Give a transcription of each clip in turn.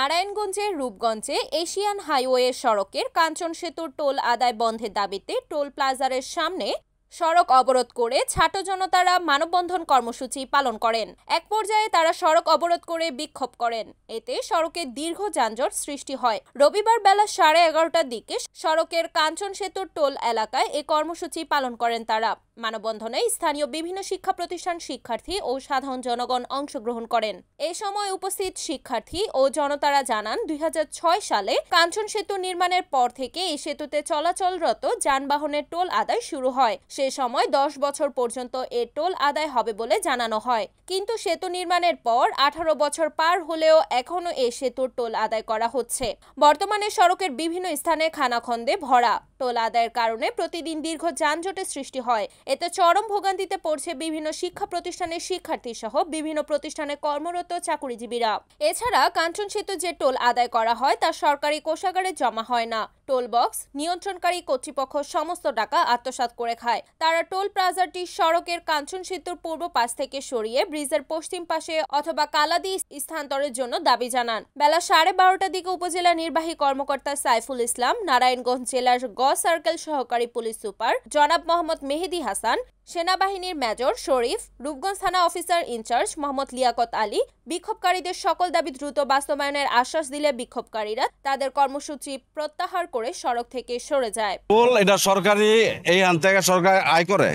নারায়ণগঞ্জের রূপগঞ্জে Asian highway সড়কের কাঞ্চন সেতুর টোল আদায় বন্ধের দাবিতে টোল প্লাজারের সামনে সড়ক অবরোধ করে ছাত্র জনতারা মানববন্ধন কর্মসূচি পালন করেন। এক পর্যায়ে তারা সড়ক অবরোধ করে বিক্ষোভ করেন। এতে সড়কে দীর্ঘ যানজট সৃষ্টি হয়। রবিবার বেলা 11:30টার দিকে সড়কের কাঞ্চন সেতুর টোল এলাকায় এই কর্মসূচি পালন করেন তারা। মানববন্ধনে স্থানীয় বিভিন্ন শিক্ষা প্রতিষ্ঠান, শিক্ষার্থী ও সাধারণ জনগণ অংশগ্রহণ করেন। এ সময় উপস্থিত শিক্ষার্থী ও জনতারা জানান, 2006 সালে কাঞ্চন সেতু নির্মাণের পর থেকে এই সেতুতে চলাচলরত যানবাহনের টোল আদায় শুরু হয়। সে সময় 10 বছর পর্যন্ত এ টোল আদায় হবে বলে জানানো হয়। কিন্তু সেতু নির্মাণের পর 18 বছর পার হলেও এখনো এই সেতুর টোল আদায় করা হচ্ছে। বর্তমানে সড়কের বিভিন্ন স্থানে খানাখন্দে ভরা। টোল আদায়ের কারণে প্রতিদিন দীর্ঘ যানজটের সৃষ্টি হয়। এতে চরম ভোগান্তিতে পড়ছে বিভিন্ন শিক্ষা প্রতিষ্ঠানের শিক্ষার্থী সহ বিভিন্ন প্রতিষ্ঠানে কর্মরত চাকুরিজীবীরা। এছাড়া কাঞ্চন সেতু যে টোল আদায় করা হয় তা সরকারি কোষাগারে জমা হয় না। টোল বক্স নিয়ন্ত্রণকারী কর্তৃপক্ষ সমস্ত টাকা আত্মসাৎ করে খায়। তারা টোল প্লাজাটি সড়কের কাঞ্চন সেতুর পূর্ব পাশ থেকে সরিয়ে ব্রিজের পশ্চিম পাশে অথবা কালাদি স্থানান্তরের জন্য দাবি জানান। বেলা 12:30টার দিকে উপজেলা নির্বাহী কর্মকর্তা সাইফুল ইসলাম, নারায়ণগঞ্জ জেলার গ সার্কেল সহকারী পুলিশ সুপার জনাব মোহাম্মদ মেহেদি হাসান, সেনাবাহিনীর মেজর শরীফ, রূপগঞ্জ থানা অফিসার ইনচার্জ মোহাম্মদ লিয়াকত আলী বিক্ষোভকারীদের সকল দাবি দ্রুত বাস্তবায়নের আশ্বাস দিলে বিক্ষোভকারীরা তাদের কর্মসূচি প্রত্যাহার করে সড়ক থেকে সরে যায়। এটা সরকারি, এই আন থেকে সরকার আয় করে,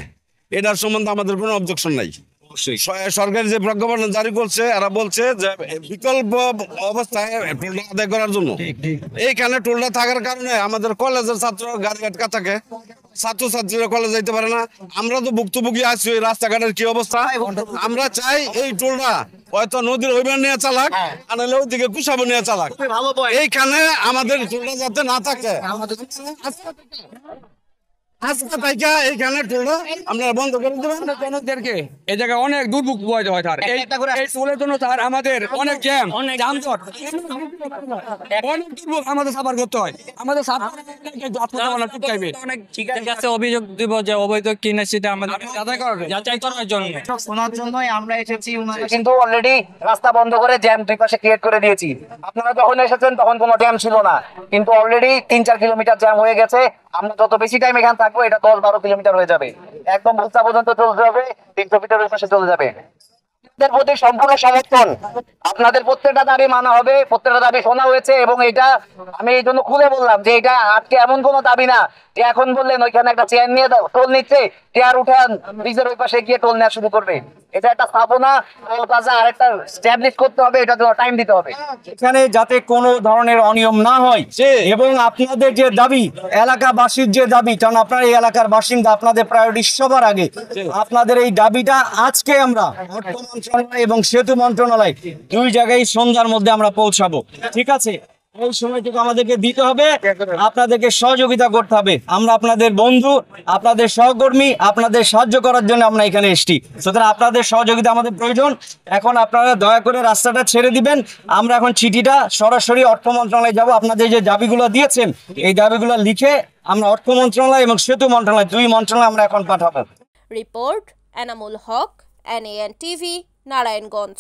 এটার সম্বন্ধে আমাদের কোনো অবজেকশন নাই। সরকারি যে প্রজ্ঞাপন জারি করছে, এরা বলছে যে বিকল্প অবস্থায় টোলটা আদায় করার জন্য। এইখানে টোলটা থাকার কারণে আমাদের কলেজের ছাত্র গাড়ি আটকা থাকে, ছাত্রছাত্রীরা কলেজ যাইতে পারে না। আমরা তো ভুক্তভোগী আছি ওই রাস্তাঘাটের কি অবস্থা। আমরা চাই এই টোলটা হয়তো নদীর ওইবার নিয়ে চালাক, আনালে ওইদিকে কুসাবো নিয়ে চালাক। এইখানে আমাদের টোলটা যাতে না থাকে, এইখানে টোলটা আমরা বন্ধ করে দেবেন। জনদেরকে এই জায়গায় অনেক দুর্ভোগ পোহাতে হয়। তার এই টোলের জন্য তার আমাদের অনেক জ্যাম, অনেক যানজট, অনেক দুর্ভোগ আমাদের সাফার করতে হয়। আমাদের ঠিক আছে, অভিযোগ দিব যে অবৈধ কিনা সেটা আমাদের যাচাই করার জন্য শোনার জন্যই আমরা এসেছি। কিন্তু অলরেডি রাস্তা বন্ধ করে জ্যাম দুই পাশে ক্রিয়েট করে দিয়েছি। আপনারা যখন এসেছেন তখন কোনো জ্যাম ছিল না, কিন্তু অলরেডি 3-4 কিলোমিটার জ্যাম হয়ে গেছে। আমরা যত বেশি টাইম এখানে থাকবো এটা 10-12 কিলোমিটার হয়ে যাবে। একদম বুলতা পর্যন্ত চলতে যাবে, 300 মিটারের পাশে চলে যাবে। প্রতি সম্পূর্ণ সমর্থন। আপনাদের প্রত্যেকটা দাবি মানা হবে, প্রত্যেকটা দাবি শোনা হয়েছে। এবং এটা আমি এই জন্য খুলে বললাম যে এটা আজকে এমন কোনো দাবি না যে এখন বললেন ওইখানে একটা চেয়ার নিয়ে দাও, টোল নিচ্ছে, চেয়ার উঠান ব্রিজের ওই পাশে গিয়ে টোল নেওয়া শুরু করবে। এটা একটা স্থাপনা, টোল প্লাজা আর একটা স্ট্যাবলিশ করতে হবে, এটা জন্য টাইম দিতে হবে। এখানে যাতে কোনো ধরনের অনিয়ম না হয় এবং আপনাদের যে দাবি, এলাকাবাসীর যে দাবি, কারণ আপনারা এই এলাকার বাসিন্দা, আপনাদের প্রায়োরিটি সবার আগে। আপনাদের এই দাবিটা আজকে আমরা অর্থ মন্ত্রণালয় এবং সেতু মন্ত্রণালয় দুই জায়গায় সন্ধ্যার মধ্যে আমরা পৌঁছাবো। ঠিক আছে, এই সময়টুকু আমাদেরকে দিতে হবে, আপনাদেরকে সহযোগিতা করতে হবে। আমরা আপনাদের বন্ধু, আপনাদের সহকর্মী, আপনাদের সাহায্য করার জন্য আমরা এখানে এসেছি। সুতরাং আপনাদের সহযোগিতা আমাদের প্রয়োজন। এখন আপনারা দয়া করে রাস্তাটা ছেড়ে দিবেন। আমরা এখন চিঠিটা সরাসরি অর্থ মন্ত্রণালয়ে যাব। আপনাদের যে দাবিগুলো দিয়েছেন এই দাবিগুলো লিখে আমরা অর্থ মন্ত্রণালয় এবং সেতু মন্ত্রণালয়, দুই মন্ত্রণালয় আমরা এখন পাঠাবো। Report Enamul Haque, NAN TV, Narayanganj.